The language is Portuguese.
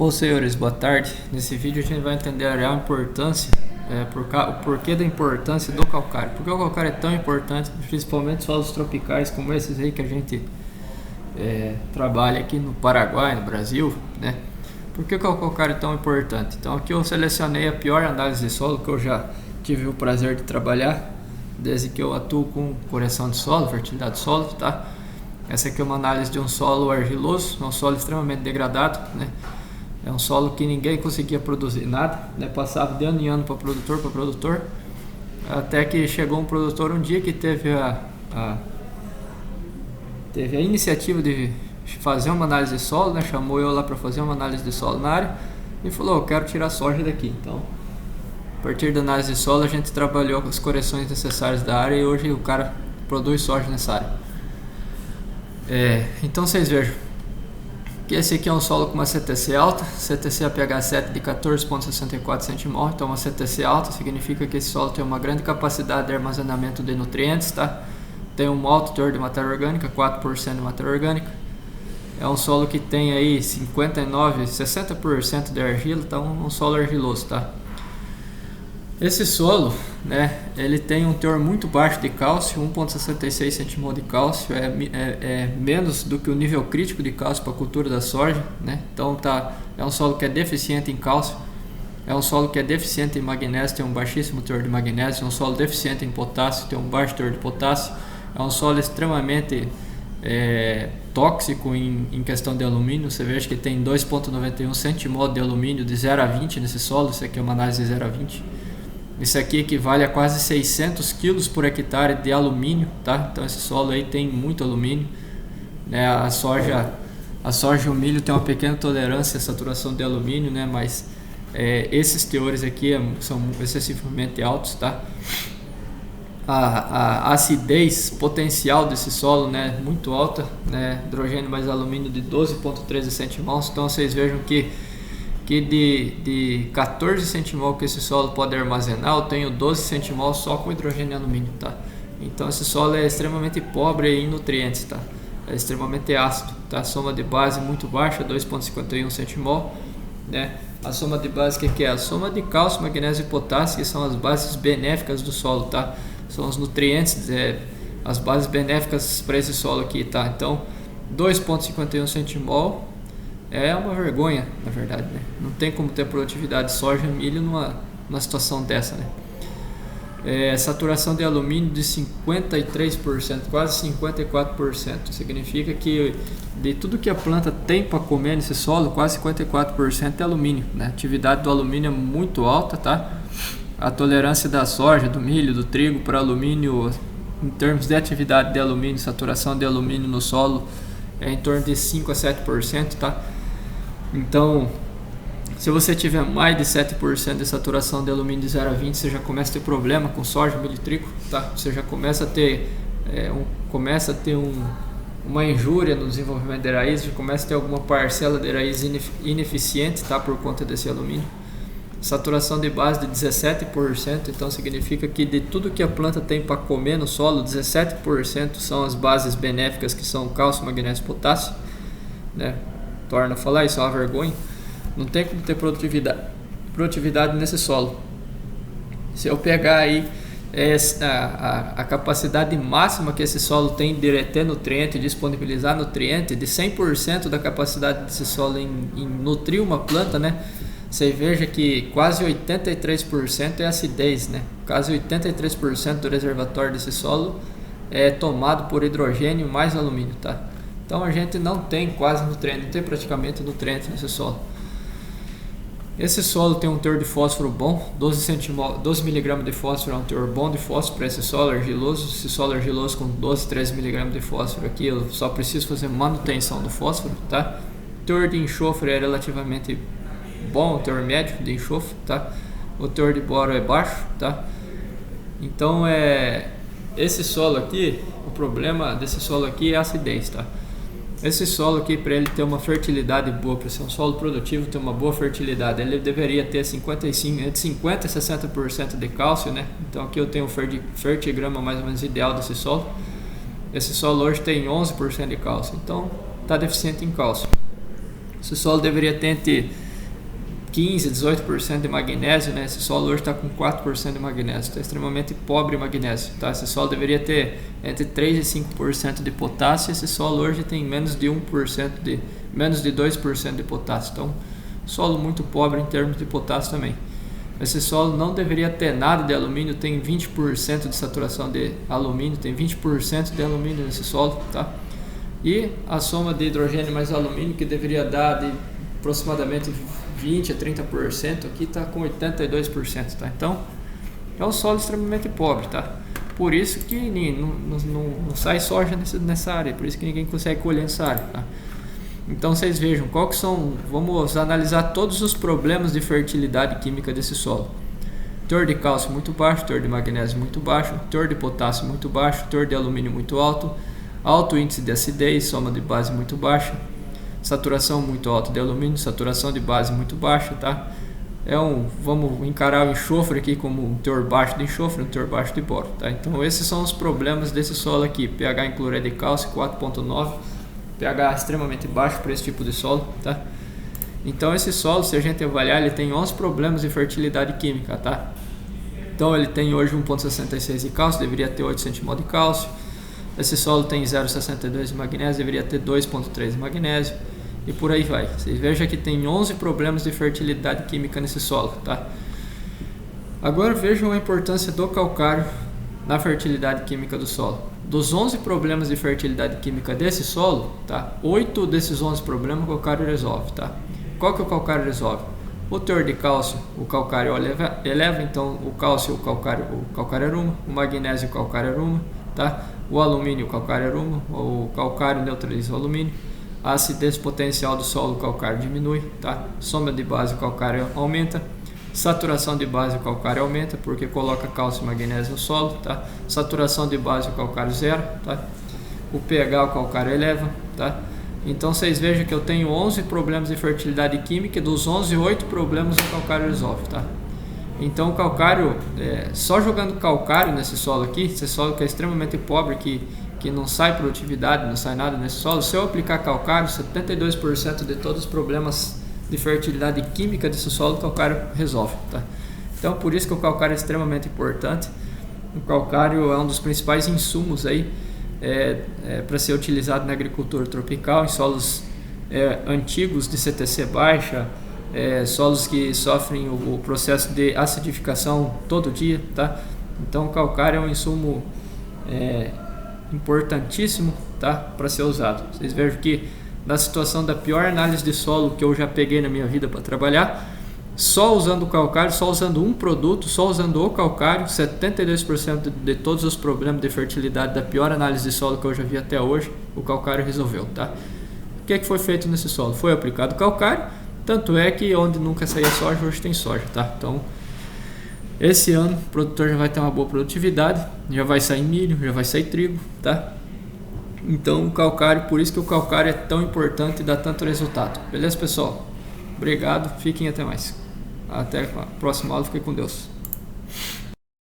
Bom, senhores, boa tarde. Nesse vídeo a gente vai entender a real importância, o porquê da importância do calcário. Por que o calcário é tão importante, principalmente em solos tropicais como esses aí que a gente trabalha aqui no Paraguai, no Brasil, né? Por que o calcário é tão importante? Então aqui eu selecionei a pior análise de solo que eu já tive o prazer de trabalhar, desde que eu atuo com correção de solo, fertilidade de solo, tá? Essa aqui é uma análise de um solo argiloso, um solo extremamente degradado, né? É um solo que ninguém conseguia produzir nada, né? Passava de ano em ano para produtor, até que chegou um produtor um dia que teve a iniciativa de fazer uma análise de solo, né? Chamou eu lá para fazer uma análise de solo na área e falou: eu quero tirar soja daqui. Então, a partir da análise de solo, a gente trabalhou com as correções necessárias da área e hoje o cara produz soja nessa área. Então vocês vejam que esse aqui é um solo com uma CTC alta, CTC APH 7 de 14,64 centimol. Então uma CTC alta significa que esse solo tem uma grande capacidade de armazenamento de nutrientes, tá? Tem um alto teor de matéria orgânica, 4% de matéria orgânica. É um solo que tem aí 60% de argila, então um solo argiloso, tá? Esse solo, né, ele tem um teor muito baixo de cálcio, 1,66 centimol de cálcio, é menos do que o nível crítico de cálcio para a cultura da soja, né? Então é um solo que é deficiente em cálcio, é um solo que é deficiente em magnésio, tem um baixíssimo teor de magnésio, é um solo deficiente em potássio, tem um baixo teor de potássio, é um solo extremamente tóxico em questão de alumínio. Você veja que tem 2,91 centimol de alumínio de 0 a 20 nesse solo. Isso aqui é uma análise de 0 a 20. Isso aqui equivale a quase 600 quilos por hectare de alumínio, tá? Então esse solo aí tem muito alumínio, né? A soja e o milho tem uma pequena tolerância à saturação de alumínio, né? Mas esses teores aqui são excessivamente altos, tá? A acidez potencial desse solo, né, muito alta, né? Hidrogênio mais alumínio de 12,13 centimols. Então vocês vejam que de 14 centimol que esse solo pode armazenar, eu tenho 12 centimol só com hidrogênio e alumínio, tá? Então esse solo é extremamente pobre em nutrientes, tá? É extremamente ácido, tá? A soma de base muito baixa, 2,51 centimol, né? A soma de base que é? A soma de cálcio, magnésio e potássio, que são as bases benéficas do solo, tá? São os nutrientes, as bases benéficas para esse solo aqui, tá? Então 2,51 centimol é uma vergonha, na verdade, né? Não tem como ter produtividade de soja e milho numa situação dessa, né? Saturação de alumínio de 53%, quase 54%. Significa que de tudo que a planta tem para comer nesse solo, quase 54% é alumínio, né? A atividade do alumínio é muito alta, tá? A tolerância da soja, do milho, do trigo para alumínio, em termos de atividade de alumínio, saturação de alumínio no solo, é em torno de 5 a 7%, tá? Então, se você tiver mais de 7% de saturação de alumínio de 0 a 20, você já começa a ter problema com soja, milho e trigo, tá? Você já começa a ter, uma injúria no desenvolvimento de raiz, já começa a ter alguma parcela de raiz ineficiente, tá? Por conta desse alumínio. Saturação de base de 17%, então significa que de tudo que a planta tem para comer no solo, 17% são as bases benéficas, que são cálcio, magnésio e potássio, né? Torna a falar, isso é uma vergonha. Não tem como ter produtividade nesse solo. Se eu pegar aí a capacidade máxima que esse solo tem de reter nutriente, disponibilizar nutriente, de 100% da capacidade desse solo em nutrir uma planta, né? Você veja que quase 83% é acidez, né? Quase 83% do reservatório desse solo é tomado por hidrogênio mais alumínio, tá? Então a gente não tem quase nutriente, não tem praticamente nutriente nesse solo. Esse solo tem um teor de fósforo bom, 12 mg de fósforo é um teor bom de fósforo para esse solo argiloso. Esse solo argiloso com 12, 13 mg de fósforo aqui, eu só preciso fazer manutenção do fósforo, tá? O teor de enxofre é relativamente bom, o teor médio de enxofre, tá? O teor de boro é baixo, tá? Então esse solo aqui, o problema desse solo aqui é a acidez, tá? Esse solo aqui, para ele ter uma fertilidade boa, para ser um solo produtivo, ter uma boa fertilidade, ele deveria ter entre 50% e 60% de cálcio, né? Então aqui eu tenho o fertigrama mais ou menos ideal desse solo. Esse solo hoje tem 11% de cálcio, então está deficiente em cálcio. Esse solo deveria ter 15, 18% de magnésio, né? Esse solo hoje está com 4% de magnésio, está extremamente pobre em magnésio, tá? Esse solo deveria ter entre 3 e 5% de potássio, esse solo hoje tem menos de 1%, menos de 2% de potássio, então solo muito pobre em termos de potássio também. Esse solo não deveria ter nada de alumínio, tem 20% de saturação de alumínio, tem 20% de alumínio nesse solo, tá? E a soma de hidrogênio mais alumínio, que deveria dar de aproximadamente 20 a 30%, aqui está com 82%, tá? Então é um solo extremamente pobre, tá? Por isso que não sai soja nessa área, por isso que ninguém consegue colher nessa área, tá? Então vocês vejam qual que são, vamos analisar todos os problemas de fertilidade química desse solo. Teor de cálcio muito baixo, teor de magnésio muito baixo, teor de potássio muito baixo, teor de alumínio muito alto, alto índice de acidez, soma de base muito baixa, saturação muito alta de alumínio, saturação de base muito baixa, tá? Vamos encarar o enxofre aqui como um teor baixo de enxofre, um teor baixo de boro, tá? Então esses são os problemas desse solo aqui, pH em cloreto de cálcio 4.9, pH extremamente baixo para esse tipo de solo, tá? Então esse solo, se a gente avaliar, ele tem 11 problemas de fertilidade química, tá? Então ele tem hoje 1.66 de cálcio, deveria ter 8 centimol de cálcio. Esse solo tem 0,62 de magnésio, deveria ter 2,3 de magnésio. E por aí vai. Vocês vejam que tem 11 problemas de fertilidade química nesse solo, tá? Agora vejam a importância do calcário na fertilidade química do solo. Dos 11 problemas de fertilidade química desse solo, tá? 8 desses 11 problemas o calcário resolve, tá? Qual que o calcário resolve? O teor de cálcio, o calcário eleva, então o cálcio, o calcário aruma, o magnésio, o calcário aruma, tá? O alumínio, o calcário aruma, o calcário neutraliza o alumínio. A acidez potencial do solo, o calcário diminui, tá? Soma de base, o calcário aumenta. Saturação de base, o calcário aumenta, porque coloca cálcio e magnésio no solo, tá? Saturação de base, o calcário zero, tá? O pH, o calcário eleva, tá? Então vocês vejam que eu tenho 11 problemas de fertilidade química e dos 11, 8 problemas o calcário resolve, tá? Então o calcário, só jogando calcário nesse solo aqui, esse solo que é extremamente pobre, que não sai produtividade, não sai nada nesse solo, se eu aplicar calcário, 72% de todos os problemas de fertilidade química desse solo, o calcário resolve, tá? Então por isso que o calcário é extremamente importante. O calcário é um dos principais insumos aí para ser utilizado na agricultura tropical, em solos antigos de CTC baixa, solos que sofrem o processo de acidificação todo dia, tá? Então o calcário é um insumo importantíssimo, tá? Para ser usado. Vocês vejam que na situação da pior análise de solo que eu já peguei na minha vida para trabalhar, só usando o calcário, só usando um produto, só usando o calcário, 72% de todos os problemas de fertilidade da pior análise de solo que eu já vi até hoje, o calcário resolveu, tá? O que foi feito nesse solo? Foi aplicado calcário, tanto é que onde nunca saía soja, hoje tem soja, tá? Então, esse ano o produtor já vai ter uma boa produtividade, já vai sair milho, já vai sair trigo, tá? Então o calcário, por isso que o calcário é tão importante e dá tanto resultado. Beleza, pessoal? Obrigado, fiquem até mais. Até a próxima aula, fiquem com Deus.